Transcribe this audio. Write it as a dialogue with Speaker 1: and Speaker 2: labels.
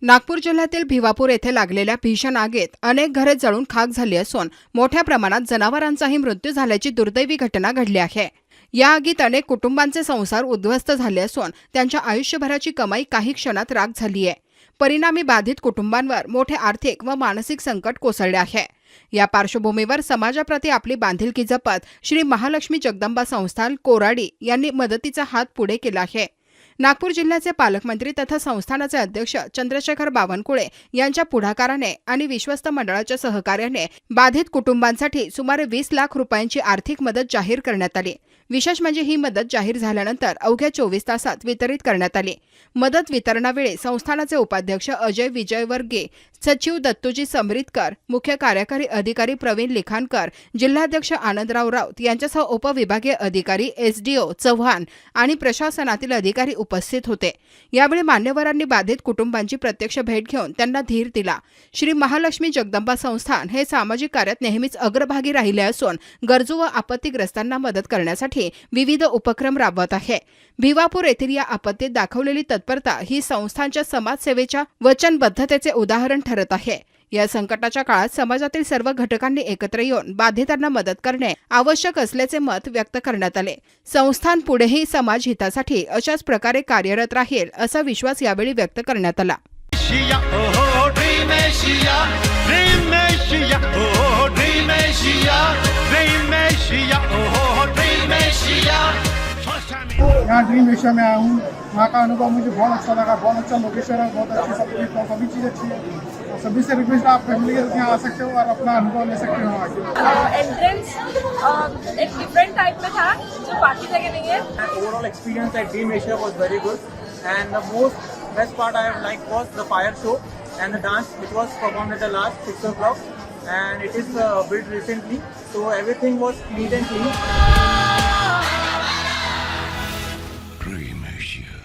Speaker 1: नागपूर जिल्ह्यातील भिवापूर येथे लागलेल्या भीषण आगीत अनेक घरे जळून खाक झाली असून मोठ्या प्रमाणात जनावरांचाही मृत्यू झाल्याची दुर्दैवी घटना घडली आहे। या आगीत अनेक कुटुंबांचे संसार उद्ध्वस्त झाले असून त्यांच्या आयुष्यभराची कमाई काही क्षणात राख झाली आहे। परिणामी बाधित कुटुंबांवर मोठे आर्थिक व मानसिक संकट कोसळले आहे। या पार्श्वभूमीवर समाजाप्रती आपली बांधिलकी जपत श्री महालक्ष्मी जगदंबा संस्थान कोराडी यांनी मदतीचा हात पुढे केला आहे। नागपूर जिल्ह्याचे पालकमंत्री तथा संस्थानाचे अध्यक्ष चंद्रशेखर बावनकुळे यांच्या पुढाकाराने आणि विश्वस्त मंडळाच्या सहकार्याने बाधित कुटुंबांसाठी सुमारे 20 लाख रुपयांची आर्थिक मदत जाहीर करण्यात आली। विशेष म्हणजे ही मदत जाहीर झाल्यानंतर अवघ्या 24 तासात वितरित करण्यात आली। मदत वितरणावेळी संस्थानाचे उपाध्यक्ष अजय विजय वर्गे, सचिव दत्तूजी समरितकर, मुख्य कार्यकारी अधिकारी प्रवीण लिखाणकर, जिल्हाध्यक्ष आनंदराव राऊत यांच्यासह उपविभागीय अधिकारी एसडीओ चव्हाण आणि प्रशासनातील अधिकारी उपस्थित होते। यावेळी मान्यवरांनी बाधित कुटुंबांची प्रत्यक्ष भेट घेऊन त्यांना धीर दिला। श्री महालक्ष्मी जगदंबा संस्थान हे सामाजिक कार्यात नेहमीच अग्रभागी राहिले असून गरजू व आपत्तीग्रस्तांना मदत करण्यासाठी विविध उपक्रम राबवत आहे। भिवापूर येथील या आपत्तीत दाखवलेली तत्परता ही संस्थांच्या समाजसेवेच्या वचनबद्धतेचे उदाहरण ठरत आहे। या संकटाच्या काळात समाजातील सर्व घटकांनी एकत्र येऊन बाधितांना मदत करणे आवश्यक असल्याचे मत व्यक्त करण्यात आले। संस्थान पुढेही समाज हितासाठी अशाच प्रकारे कार्यरत राहील असा विश्वास यावेळी व्यक्त करण्यात आला।
Speaker 2: यहाँ ड्रीम एशिया में आया हूँ। वहाँ का अनुभव मुझे बहुत अच्छा लगा। बहुत अच्छा लोकेशन है, बहुत अच्छी सभी चीज़ अच्छी है। और सभी से रिक्वेस्ट आप फैमिली के साथ यहाँ आ सकते हो और अपना अनुभव ले सकते हो आगे।
Speaker 3: एंट्रेंस एक डिफरेंट टाइप में था जो बाकी जगह नहीं है।
Speaker 4: Overall experience at Dream Asia was very good, and the best part I have liked was the fire show and the dance which was performed at the last 6 o'clock, and it is built recently, so everything was clean and clean.
Speaker 5: Dream Asia.